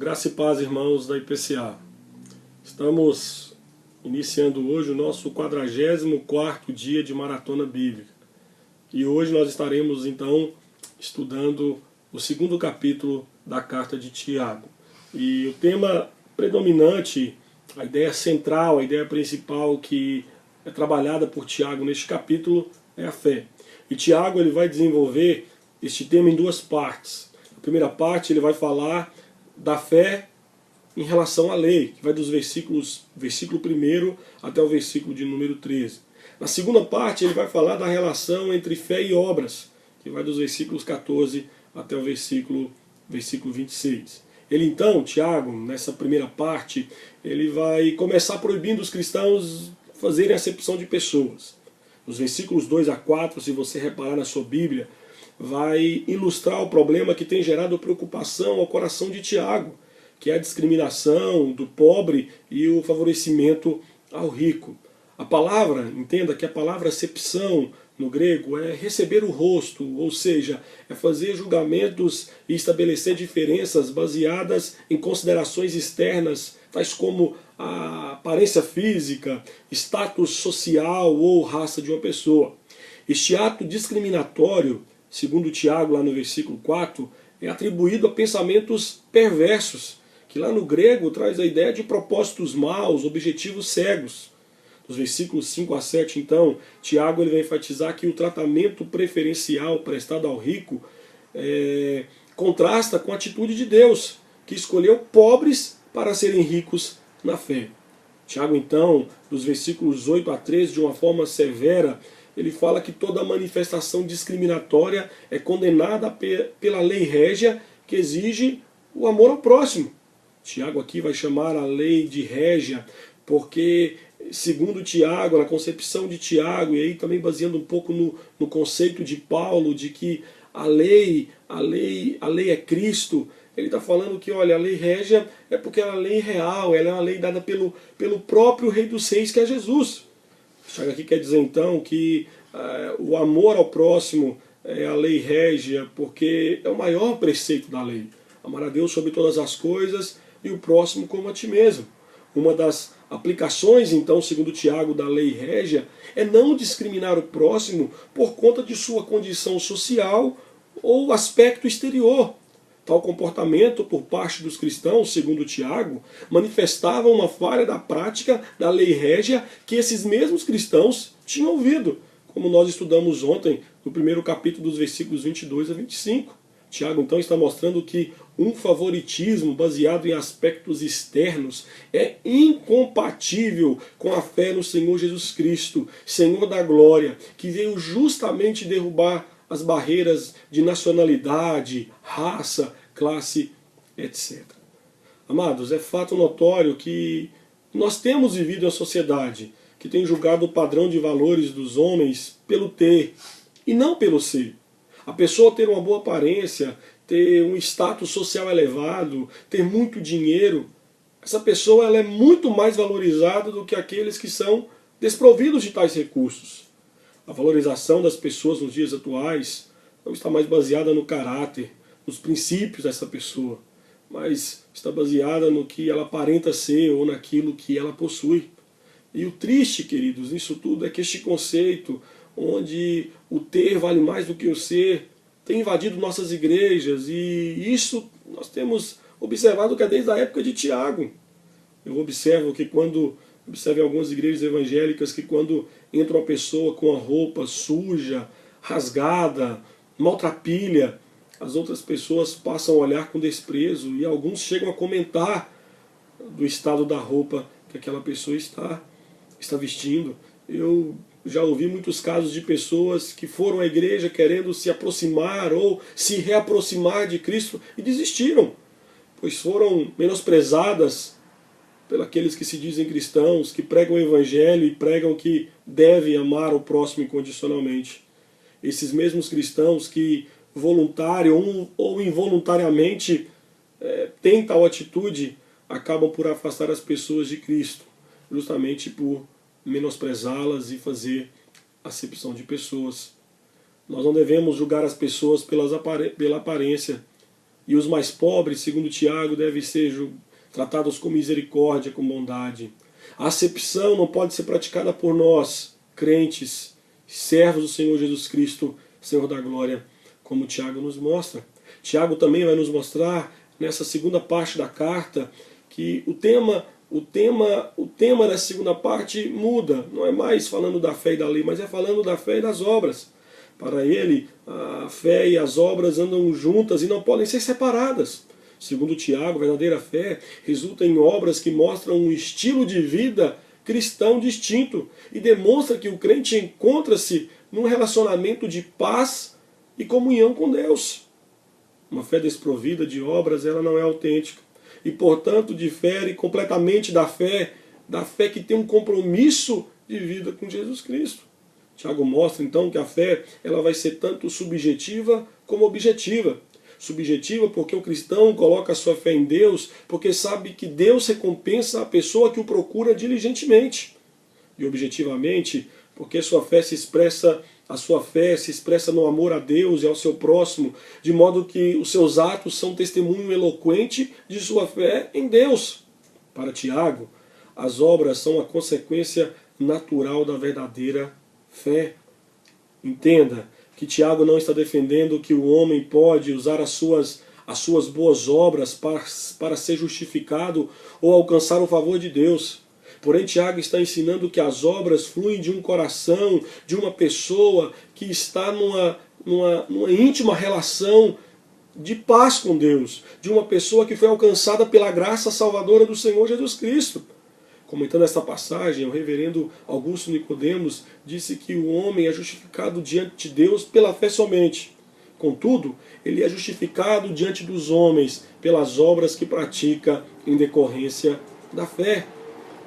Graça e paz, irmãos da IPCA. Estamos iniciando hoje o nosso 44º dia de Maratona Bíblica. E hoje nós estaremos, então, estudando o segundo capítulo da carta de Tiago. E o tema predominante, a ideia central, a ideia principal que é trabalhada por Tiago neste capítulo é a fé. E Tiago ele vai desenvolver este tema em duas partes. A primeira parte ele vai falar da fé em relação à lei, que vai dos versículo 1 até o versículo de número 13. Na segunda parte ele vai falar da relação entre fé e obras, que vai dos versículos 14 até o versículo 26. Ele então, Tiago, nessa primeira parte, ele vai começar proibindo os cristãos fazerem acepção de pessoas. Nos versículos 2 a 4, se você reparar na sua Bíblia, vai ilustrar o problema que tem gerado preocupação ao coração de Tiago, que é a discriminação do pobre e o favorecimento ao rico. A palavra, entenda que a palavra acepção no grego é receber o rosto, ou seja, é fazer julgamentos e estabelecer diferenças baseadas em considerações externas, tais como a aparência física, status social ou raça de uma pessoa. Este ato discriminatório, segundo Tiago, lá no versículo 4, é atribuído a pensamentos perversos, que lá no grego traz a ideia de propósitos maus, objetivos cegos. Nos versículos 5 a 7, então, Tiago ele vai enfatizar que o tratamento preferencial prestado ao rico contrasta com a atitude de Deus, que escolheu pobres para serem ricos na fé. Tiago, então, dos versículos 8 a 13, de uma forma severa, ele fala que toda manifestação discriminatória é condenada pela lei régia, que exige o amor ao próximo. Tiago aqui vai chamar a lei de régia, porque, segundo Tiago, na concepção de Tiago, e aí também baseando um pouco no conceito de Paulo, de que a lei é Cristo, ele está falando que, olha, a lei régia é porque ela é a lei real, ela é uma lei dada pelo próprio Rei dos Reis, que é Jesus. Tiago aqui quer dizer então que o amor ao próximo é a lei régia, porque é o maior preceito da lei. Amar a Deus sobre todas as coisas e o próximo como a ti mesmo. Uma das aplicações, então, segundo Tiago, da lei régia, é não discriminar o próximo por conta de sua condição social ou aspecto exterior. Tal comportamento por parte dos cristãos, segundo Tiago, manifestava uma falha da prática da lei régia que esses mesmos cristãos tinham ouvido, como nós estudamos ontem no primeiro capítulo dos versículos 22 a 25. Tiago então está mostrando que um favoritismo baseado em aspectos externos é incompatível com a fé no Senhor Jesus Cristo, Senhor da glória, que veio justamente derrubar as barreiras de nacionalidade, raça, classe, etc. Amados, é fato notório que nós temos vivido em uma sociedade que tem julgado o padrão de valores dos homens pelo ter e não pelo ser. A pessoa ter uma boa aparência, ter um status social elevado, ter muito dinheiro, essa pessoa ela é muito mais valorizada do que aqueles que são desprovidos de tais recursos. A valorização das pessoas nos dias atuais não está mais baseada no caráter, nos princípios dessa pessoa, mas está baseada no que ela aparenta ser ou naquilo que ela possui. E o triste, queridos, nisso tudo é que este conceito, onde o ter vale mais do que o ser, tem invadido nossas igrejas, e isso nós temos observado que é desde a época de Tiago. Eu observo em algumas igrejas evangélicas, que quando entra uma pessoa com a roupa suja, rasgada, maltrapilha, as outras pessoas passam a olhar com desprezo e alguns chegam a comentar do estado da roupa que aquela pessoa está vestindo. Eu já ouvi muitos casos de pessoas que foram à igreja querendo se aproximar ou se reaproximar de Cristo e desistiram, pois foram menosprezadas pelos aqueles que se dizem cristãos, que pregam o evangelho e pregam que devem amar o próximo incondicionalmente. Esses mesmos cristãos que voluntário ou involuntariamente têm tal atitude, acabam por afastar as pessoas de Cristo, justamente por menosprezá-las e fazer acepção de pessoas. Nós não devemos julgar as pessoas pela aparência, E os mais pobres, segundo Tiago, devem ser tratados com misericórdia, com bondade. A acepção não pode ser praticada por nós, crentes, servos do Senhor Jesus Cristo, Senhor da glória, como Tiago nos mostra. Tiago também vai nos mostrar, nessa segunda parte da carta, que o tema dessa segunda parte muda. Não é mais falando da fé e da lei, mas é falando da fé e das obras. Para ele, a fé e as obras andam juntas e não podem ser separadas. Segundo Tiago, a verdadeira fé resulta em obras que mostram um estilo de vida cristão distinto e demonstra que o crente encontra-se num relacionamento de paz e comunhão com Deus. Uma fé desprovida de obras, ela não é autêntica e, portanto, difere completamente da fé que tem um compromisso de vida com Jesus Cristo. Tiago mostra então que a fé ela vai ser tanto subjetiva como objetiva. Subjetiva porque o cristão coloca a sua fé em Deus porque sabe que Deus recompensa a pessoa que o procura diligentemente. E objetivamente porque a sua fé se expressa no amor a Deus e ao seu próximo, de modo que os seus atos são testemunho eloquente de sua fé em Deus. Para Tiago, as obras são a consequência natural da verdadeira fé. Entenda que Tiago não está defendendo que o homem pode usar as suas boas obras para ser justificado ou alcançar o favor de Deus. Porém, Tiago está ensinando que as obras fluem de um coração, de uma pessoa que está numa íntima relação de paz com Deus, de uma pessoa que foi alcançada pela graça salvadora do Senhor Jesus Cristo. Comentando esta passagem, o reverendo Augusto Nicodemos disse que o homem é justificado diante de Deus pela fé somente. Contudo, ele é justificado diante dos homens pelas obras que pratica em decorrência da fé.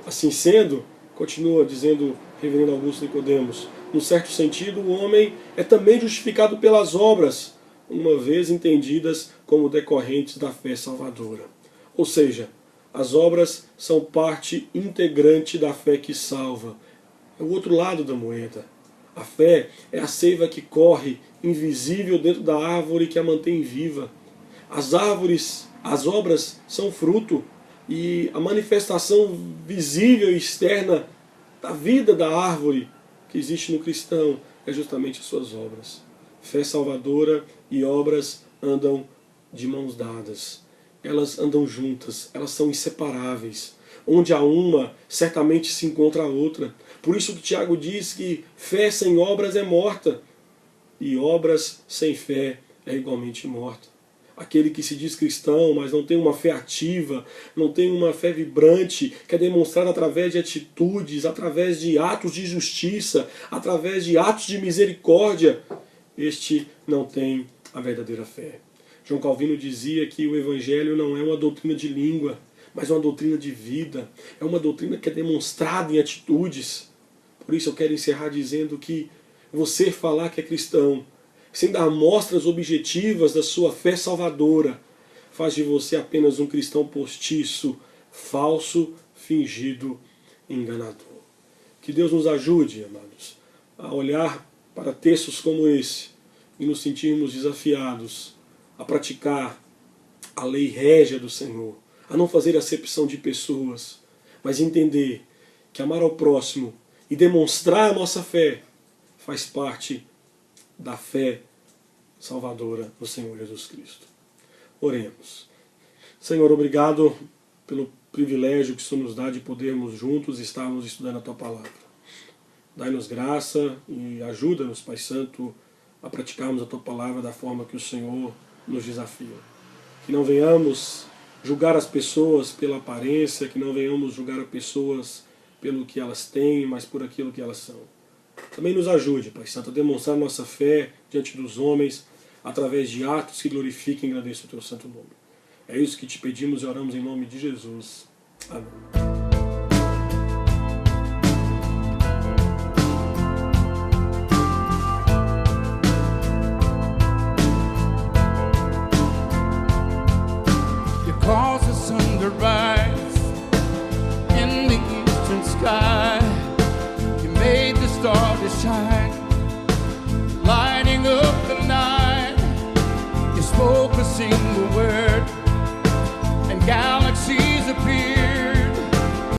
Assim sendo, continua dizendo o reverendo Augusto Nicodemos, num certo sentido, o homem é também justificado pelas obras, uma vez entendidas como decorrentes da fé salvadora. Ou seja, as obras são parte integrante da fé que salva. É o outro lado da moeda. A fé é a seiva que corre, invisível dentro da árvore que a mantém viva. As obras são fruto, e a manifestação visível e externa da vida da árvore que existe no cristão é justamente as suas obras. Fé salvadora e obras andam de mãos dadas. Elas andam juntas, elas são inseparáveis. Onde há uma, certamente se encontra a outra. Por isso que Tiago diz que fé sem obras é morta, e obras sem fé é igualmente morta. Aquele que se diz cristão, mas não tem uma fé ativa, não tem uma fé vibrante, que é demonstrada através de atitudes, através de atos de justiça, através de atos de misericórdia, este não tem a verdadeira fé. João Calvino dizia que o Evangelho não é uma doutrina de língua, mas uma doutrina de vida. É uma doutrina que é demonstrada em atitudes. Por isso eu quero encerrar dizendo que você falar que é cristão, sem dar mostras objetivas da sua fé salvadora, faz de você apenas um cristão postiço, falso, fingido, enganador. Que Deus nos ajude, amados, a olhar para textos como esse e nos sentirmos desafiados a praticar a lei régia do Senhor, a não fazer acepção de pessoas, mas entender que amar ao próximo e demonstrar a nossa fé faz parte da fé salvadora do Senhor Jesus Cristo. Oremos. Senhor, obrigado pelo privilégio que o Senhor nos dá de podermos juntos estarmos estudando a Tua Palavra. Dai-nos graça e ajuda-nos, Pai Santo, a praticarmos a Tua Palavra da forma que o Senhor nos desafia. Que não venhamos julgar as pessoas pela aparência, que não venhamos julgar as pessoas pelo que elas têm, mas por aquilo que elas são. Também nos ajude, Pai Santo, a demonstrar nossa fé diante dos homens através de atos que glorifiquem e engrandeçam o Teu santo nome. É isso que te pedimos e oramos em nome de Jesus. Amém. Cause the sun to rise in the eastern sky.